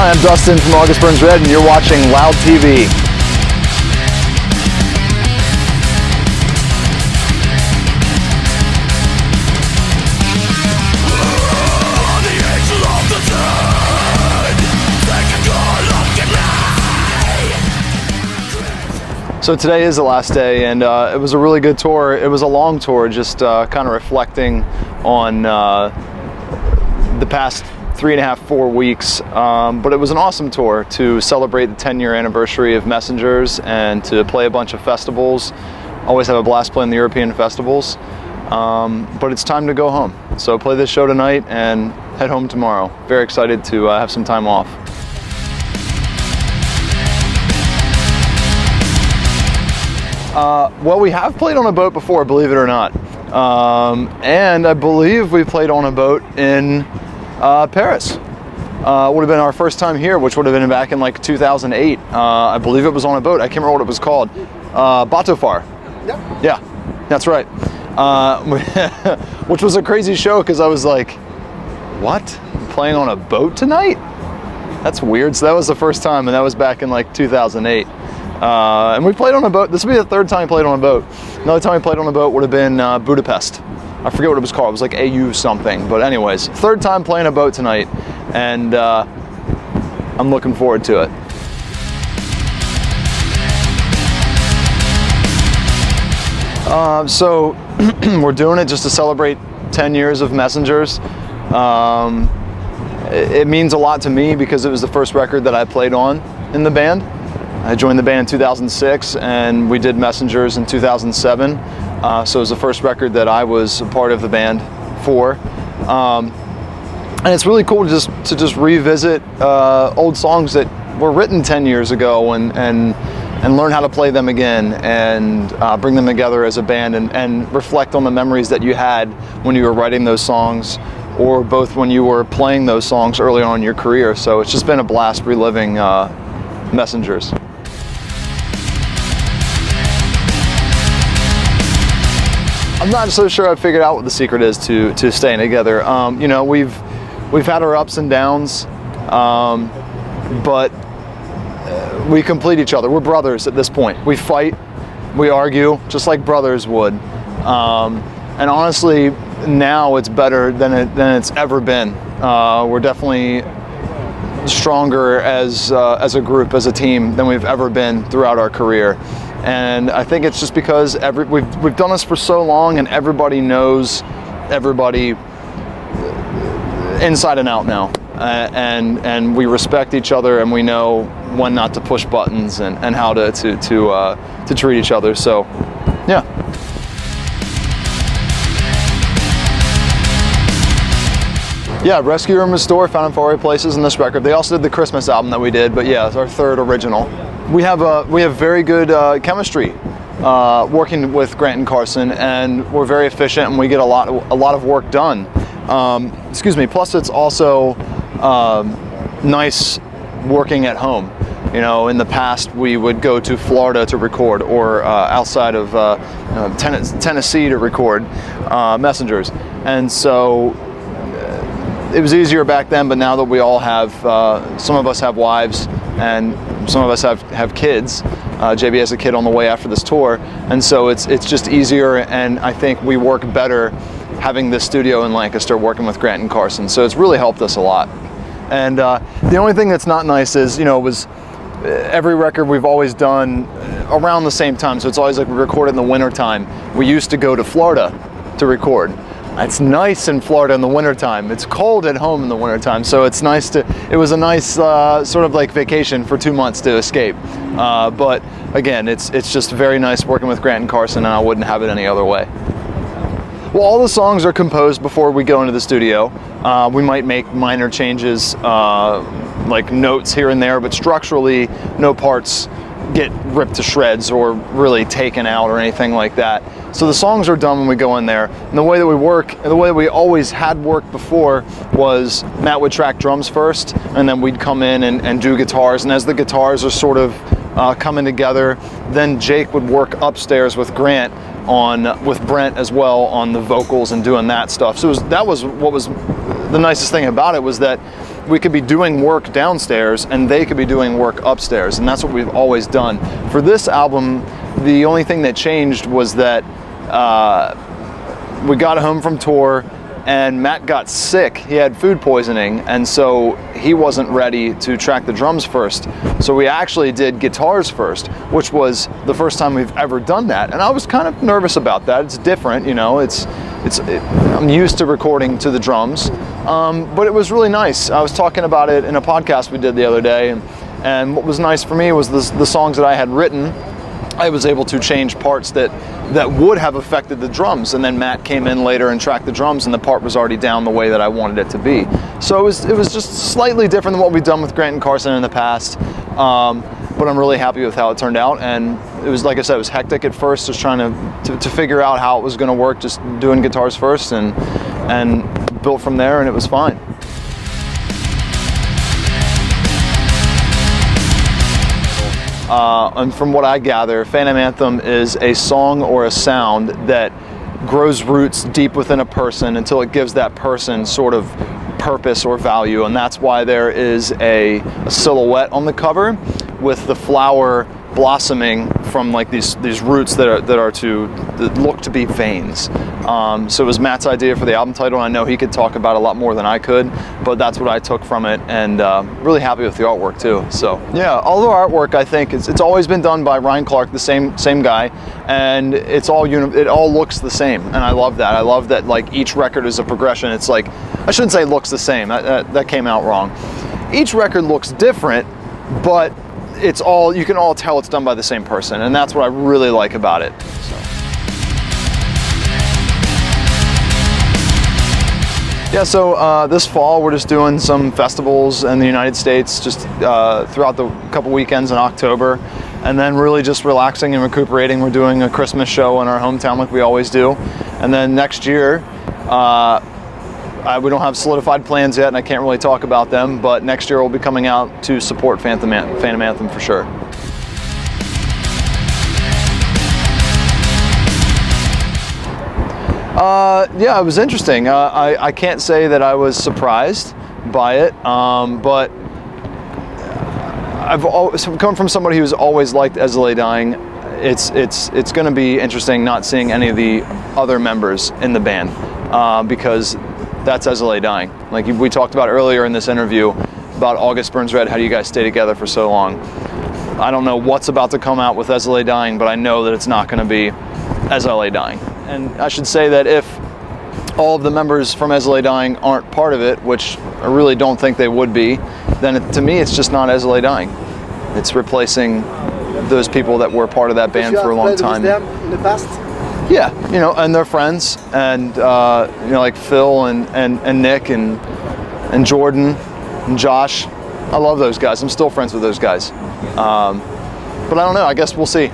Hi, I'm Dustin from August Burns Red, and you're watching Loud TV. So today is the last day, and it was a really good tour. It was a long tour, just kind of reflecting on the past 3.5, 4 weeks. But it was an awesome tour to celebrate the 10-year anniversary of Messengers and to play a bunch of festivals. Always have a blast playing the European festivals. But it's time to go home. So play this show tonight and head home tomorrow. Very excited to have some time off. Well, we have played on a boat before, believe it or not. And I believe we played on a boat in Paris. Would have been our first time here, which would have been back in like 2008. I believe it was on a boat. I can't remember what it was called. Bateau Phare. Yep. Yeah, that's right. Which was a crazy show because I was like, what? Playing on a boat tonight? That's weird. So that was the first time, and that was back in like 2008. And we played on a boat. This would be the third time we played on a boat. Another time we played on a boat would have been Budapest. I forget what it was called. It was like AU something. But anyways, third time playing a boat tonight, and I'm looking forward to it. So we're doing it just to celebrate 10 years of Messengers. It means a lot to me because it was the first record that I played on in the band. I joined the band in 2006, and we did Messengers in 2007. So it was the first record that I was a part of the band for. And it's really cool to just revisit old songs that were written 10 years ago and learn how to play them again and bring them together as a band and reflect on the memories that you had when you were writing those songs, or both when you were playing those songs early on in your career. So it's just been a blast reliving Messengers. I'm not so sure I've figured out what the secret is to staying together. You know, we've had our ups and downs, but we complete each other. We're brothers at this point. We fight, we argue, just like brothers would. And honestly, now it's better than it's ever been. We're definitely stronger as a group, as a team, than we've ever been throughout our career. And I think it's just because we've done this for so long, and everybody knows everybody inside and out now, and we respect each other, and we know when not to push buttons and how to treat each other. So, yeah. Yeah, Rescue and Restore, Found in Faraway Places in this record. They also did the Christmas album that we did, but yeah, it's our third original. We have very good chemistry working with Grant and Carson, and we're very efficient, and we get a lot of work done. Excuse me. Plus, it's also nice working at home. You know, in the past we would go to Florida to record, or outside of Tennessee to record Messengers, and so it was easier back then. But now that we all have, some of us have wives, and some of us have kids. JB has a kid on the way after this tour, and so it's just easier, and I think we work better having this studio in Lancaster, working with Grant and Carson. So it's really helped us a lot. And the only thing that's not nice is, you know, every record we've always done around the same time, so it's always like we record in the winter time. We used to go to Florida to record. It's nice in Florida in the wintertime. It's cold at home in the wintertime, so it's nice it was a nice sort of like vacation for 2 months to escape. But again, it's just very nice working with Grant and Carson, and I wouldn't have it any other way. Well, all the songs are composed before we go into the studio. We might make minor changes, like notes here and there, but structurally, no parts get ripped to shreds or really taken out or anything like that. So the songs are done when we go in there. And the way that we work, the way that we always had worked before, was Matt would track drums first, and then we'd come in and do guitars. And as the guitars are sort of coming together, then Jake would work upstairs with Grant with Brent as well on the vocals and doing that stuff. So that was what was the nicest thing about it, was that we could be doing work downstairs and they could be doing work upstairs, and that's what we've always done. For this album, the only thing that changed was that we got home from tour and Matt got sick. He had food poisoning, and so he wasn't ready to track the drums first. So we actually did guitars first, which was the first time we've ever done that. And I was kind of nervous about that. It's different, you know, I'm used to recording to the drums, but it was really nice. I was talking about it in a podcast we did the other day, and what was nice for me was the songs that I had written. I was able to change parts that would have affected the drums, and then Matt came in later and tracked the drums, and the part was already down the way that I wanted it to be. So it was just slightly different than what we've done with Grant and Carson in the past, but I'm really happy with how it turned out. And it was, like I said, it was hectic at first, just trying to figure out how it was going to work, just doing guitars first, and built from there, and it was fine. And from what I gather, Phantom Anthem is a song or a sound that grows roots deep within a person until it gives that person sort of purpose or value, and that's why there is a silhouette on the cover with the flower blossoming from like these roots that look to be veins. So it was Matt's idea for the album title, and I know he could talk about it a lot more than I could, but that's what I took from it, and really happy with the artwork too. So yeah, all the artwork, I think it's always been done by Ryan Clark, the same guy, and it all looks the same, and I love that. I love that like each record is a progression. It's like, I shouldn't say looks the same, that came out wrong. Each record looks different, but you can all tell it's done by the same person, and that's what I really like about it. So. Yeah, so this fall we're just doing some festivals in the United States, just throughout the couple weekends in October, and then really just relaxing and recuperating. We're doing a Christmas show in our hometown like we always do, and then next year, we don't have solidified plans yet, and I can't really talk about them, but next year we'll be coming out to support Phantom Anthem for sure. Yeah, it was interesting. I can't say that I was surprised by it, but I've always come from somebody who's always liked As I Lay Dying. It's going to be interesting not seeing any of the other members in the band, because that's As I Lay Dying. Like we talked about earlier in this interview about August Burns Red, how do you guys stay together for so long? I don't know what's about to come out with As I Lay Dying, but I know that it's not going to be As I Lay Dying. And I should say that if all of the members from As I Lay Dying aren't part of it, which I really don't think they would be, then to me it's just not As I Lay Dying. It's replacing those people that were part of that band for a long time. With them in the past? Yeah, you know, and they're friends, and you know, like Phil and Nick and Jordan and Josh. I love those guys. I'm still friends with those guys. But I don't know. I guess we'll see.